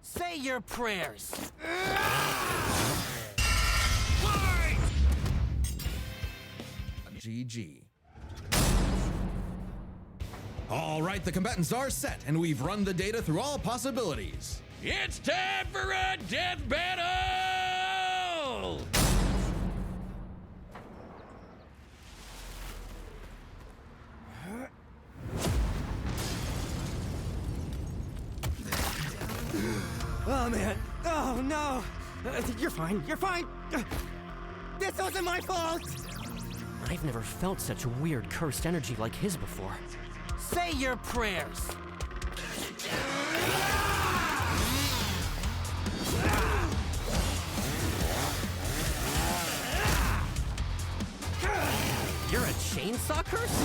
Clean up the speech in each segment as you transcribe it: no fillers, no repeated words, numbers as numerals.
Say your prayers. GG. All right, the combatants are set, and we've run the data through all possibilities. It's time for a death battle! Oh, man. Oh, no. You're fine. You're fine. This wasn't my fault. I've never felt such weird cursed energy like his before. Say your prayers. You're a chainsaw curse?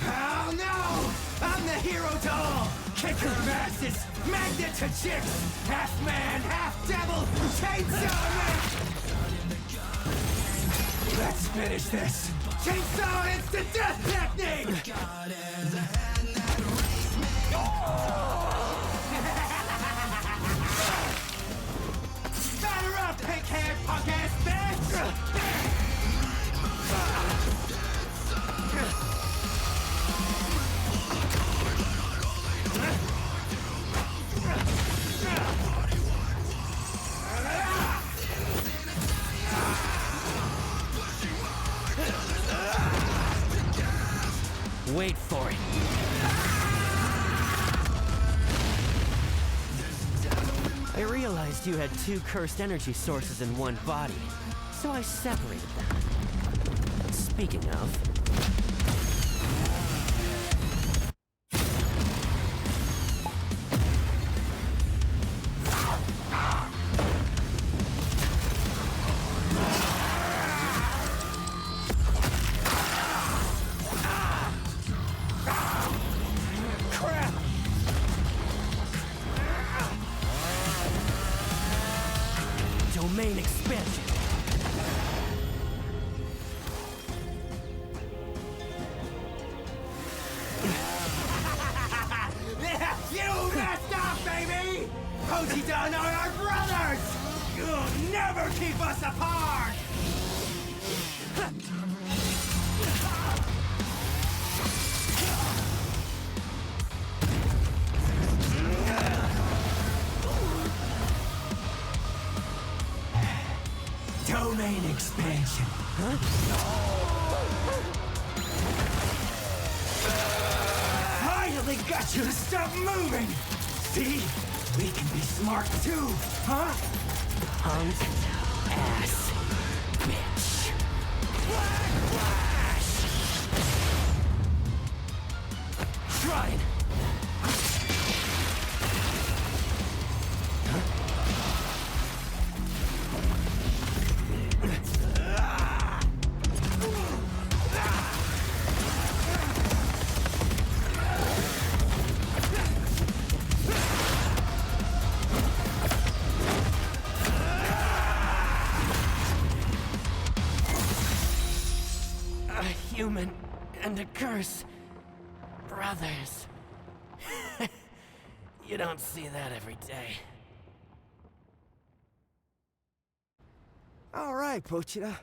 Oh no! I'm the hero to all! Kicker of asses! Magnet to chicks! Half man, half devil! Chainsaw man! Let's finish this! Chainsaw instant death technique! Batter up, pink-haired punk-ass bitch! Wait for it. I realized you had two cursed energy sources in one body, so I separated them. Speaking of... domain expansion. You messed up, baby! Hojidan are our brothers! You'll never keep us apart! Domain expansion. Huh? Finally got you to stop moving! See? We can be smart too, huh? Punk ass bitch. Black Flash! Try it! A human and a curse. Brothers. You don't see that every day. All right, Pochita.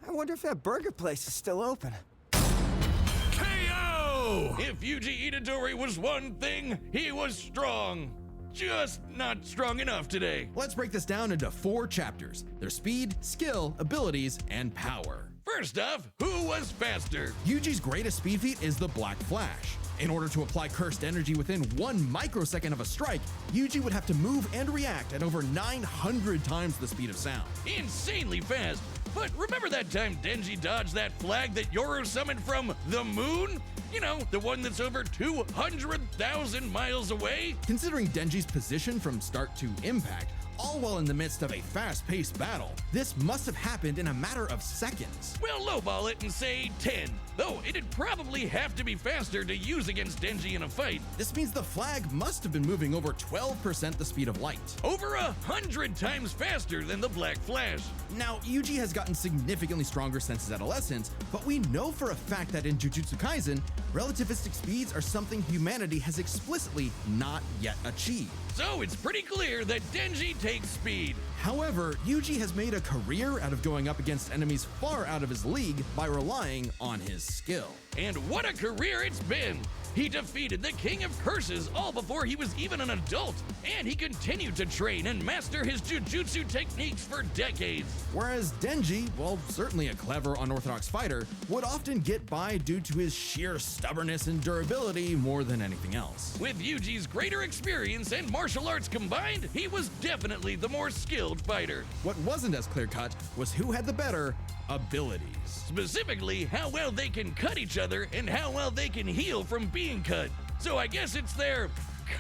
I wonder if that burger place is still open. KO! If Yuji Itadori was one thing, he was strong. Just not strong enough today. Let's break this down into 4 chapters: their speed, skill, abilities, and power. First off, who was faster? Yuji's greatest speed feat is the Black Flash. In order to apply cursed energy within 1 microsecond of a strike, Yuji would have to move and react at over 900 times the speed of sound. Insanely fast. But remember that time Denji dodged that flag that Yoru summoned from the moon? You know, the one that's over 200,000 miles away? Considering Denji's position from start to impact, all while in the midst of a fast-paced battle, this must have happened in a matter of seconds. We'll lowball it and say 10, though it'd probably have to be faster to use against Denji in a fight. This means the flag must have been moving over 12% the speed of light. Over 100 times faster than the Black Flash. Now, Yuji has gotten significantly stronger since his adolescence, but we know for a fact that in Jujutsu Kaisen, relativistic speeds are something humanity has explicitly not yet achieved. So it's pretty clear that Denji takes speed. However, Yuji has made a career out of going up against enemies far out of his league by relying on his skill. And what a career it's been! He defeated the King of Curses all before he was even an adult, and he continued to train and master his jujutsu techniques for decades. Whereas Denji, while certainly a clever, unorthodox fighter, would often get by due to his sheer stubbornness and durability more than anything else. With Yuji's greater experience and martial arts combined, he was definitely the more skilled fighter. What wasn't as clear-cut was who had the better abilities. Specifically, how well they can cut each other and how well they can heal from being cut. So I guess it's their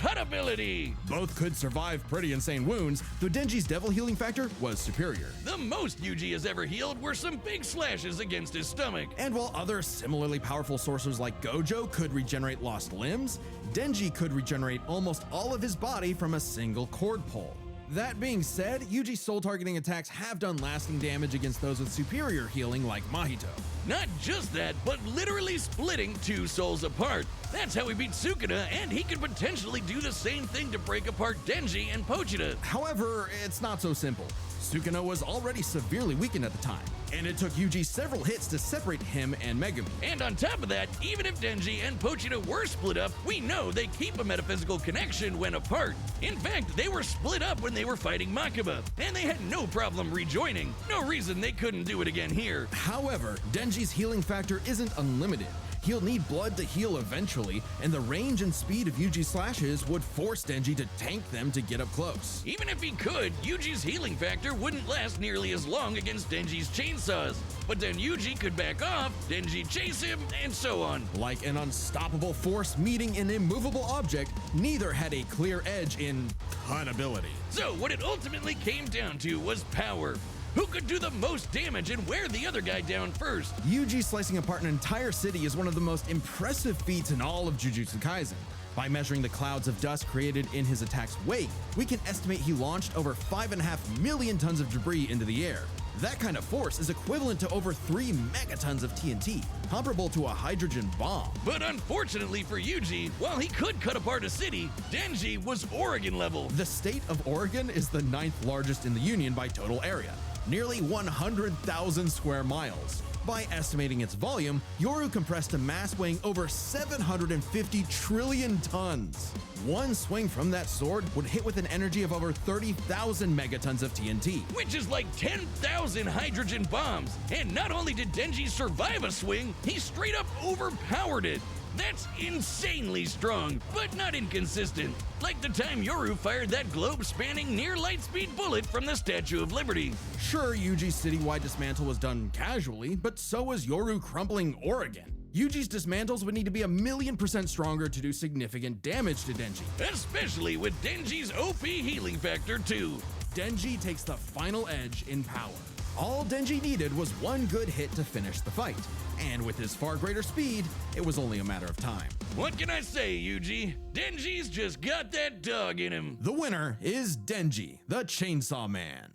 cut ability. Both could survive pretty insane wounds, though Denji's devil healing factor was superior. The most Yuji has ever healed were some big slashes against his stomach. And while other similarly powerful sorcerers like Gojo could regenerate lost limbs, Denji could regenerate almost all of his body from a single cord pull. That being said, Yuji's soul targeting attacks have done lasting damage against those with superior healing like Mahito. Not just that, but literally splitting two souls apart. That's how he beat Sukuna, and he could potentially do the same thing to break apart Denji and Pochita. However, it's not so simple. Sukuna was already severely weakened at the time, and it took Yuji several hits to separate him and Megumi. And on top of that, even if Denji and Pochita were split up, we know they keep a metaphysical connection when apart. In fact, they were split up when they were fighting Makaba, and they had no problem rejoining. No reason they couldn't do it again here. However, Denji's healing factor isn't unlimited. He'll need blood to heal eventually, and the range and speed of Yuji's slashes would force Denji to tank them to get up close. Even if he could, Yuji's healing factor wouldn't last nearly as long against Denji's chainsaws. But then Yuji could back off, Denji chase him, and so on. Like an unstoppable force meeting an immovable object, neither had a clear edge in cut ability. So what it ultimately came down to was power. Who could do the most damage and wear the other guy down first? Yuji slicing apart an entire city is one of the most impressive feats in all of Jujutsu Kaisen. By measuring the clouds of dust created in his attack's wake, we can estimate he launched over 5.5 million tons of debris into the air. That kind of force is equivalent to over 3 megatons of TNT, comparable to a hydrogen bomb. But unfortunately for Yuji, while he could cut apart a city, Denji was Oregon level. The state of Oregon is the 9th largest in the Union by total area, nearly 100,000 square miles. By estimating its volume, Yoru compressed a mass weighing over 750 trillion tons. One swing from that sword would hit with an energy of over 30,000 megatons of TNT. Which is like 10,000 hydrogen bombs. And not only did Denji survive a swing, he straight up overpowered it. That's insanely strong, but not inconsistent. Like the time Yoru fired that globe-spanning near-light-speed bullet from the Statue of Liberty. Sure, Yuji's citywide dismantle was done casually, but so was Yoru crumpling Oregon. Yuji's dismantles would need to be 1,000,000% stronger to do significant damage to Denji. Especially with Denji's OP healing factor too. Denji takes the final edge in power. All Denji needed was one good hit to finish the fight, and with his far greater speed, it was only a matter of time. What can I say, Yuji? Denji's just got that dog in him. The winner is Denji, the Chainsaw Man.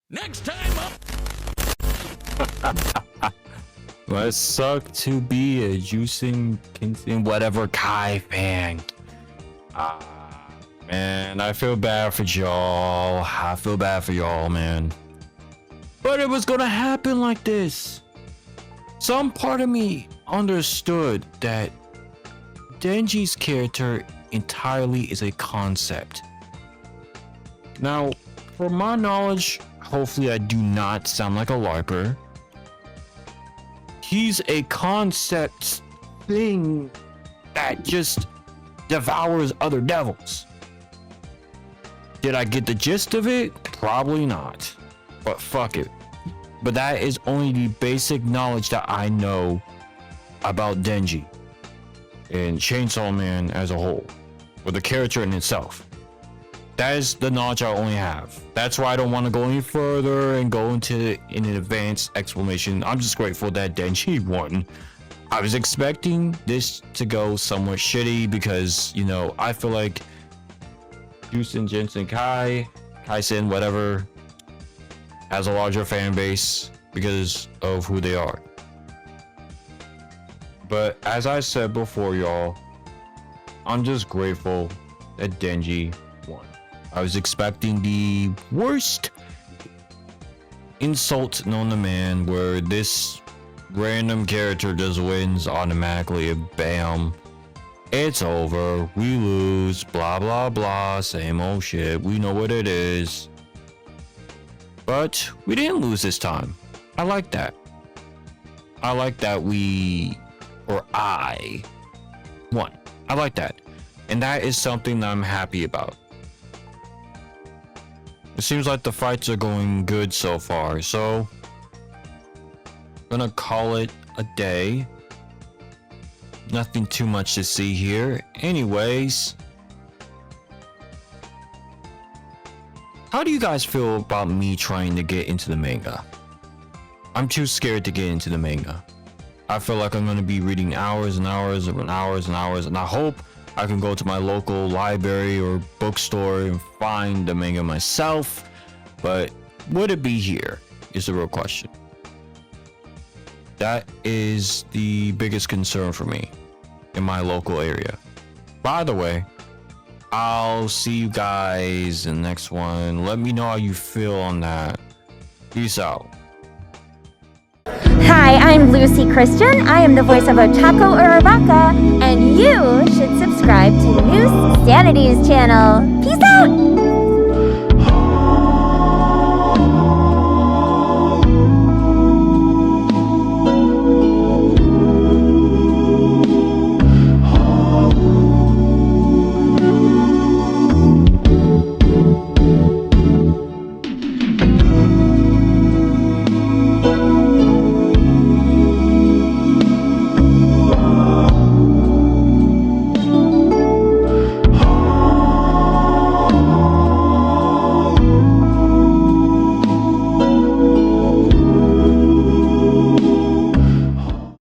Next time up. Well, it sucked to be a Jujutsu Kaisen whatever Kai fan. Man, I feel bad for y'all. I feel bad for y'all, man. But it was gonna happen like this. Some part of me understood that Denji's character entirely is a concept. Now, for my knowledge, hopefully I do not sound like a LARPer. He's a concept thing that just devours other devils. Did I get the gist of it? Probably not. But fuck it. But that is only the basic knowledge that I know about Denji and Chainsaw Man as a whole, or the character in itself. That is the knowledge I only have. That's why I don't want to go any further and go into an advanced explanation. I'm just grateful that Denji won. I was expecting this to go somewhat shitty because, you know, I feel like Jujutsu Kaisen, whatever, has a larger fan base because of who they are. But as I said before, y'all, I'm just grateful that Denji won. I was expecting the worst insult known to man, where this random character just wins automatically, bam, it's over, we lose, blah blah blah, same old shit, we know what it is. But we didn't lose this time. I like that. I like that I won. I like that. And that is something that I'm happy about. It seems like the fights are going good so far, so I'm gonna call it a day. Nothing too much to see here. Anyways, how do you guys feel about me trying to get into the manga? I'm too scared to get into the manga. I feel like I'm gonna be reading hours and hours and hours and hours, and I hope I can go to my local library or bookstore and find the manga myself. But would it be here is the real question. That is the biggest concern for me in my local area. By the way, I'll see you guys in the next one. Let me know how you feel on that. Peace out. Hi, I'm Lucy Christian. I am the voice of Ochako Uraraka, and you should subscribe to Neusxanity's channel.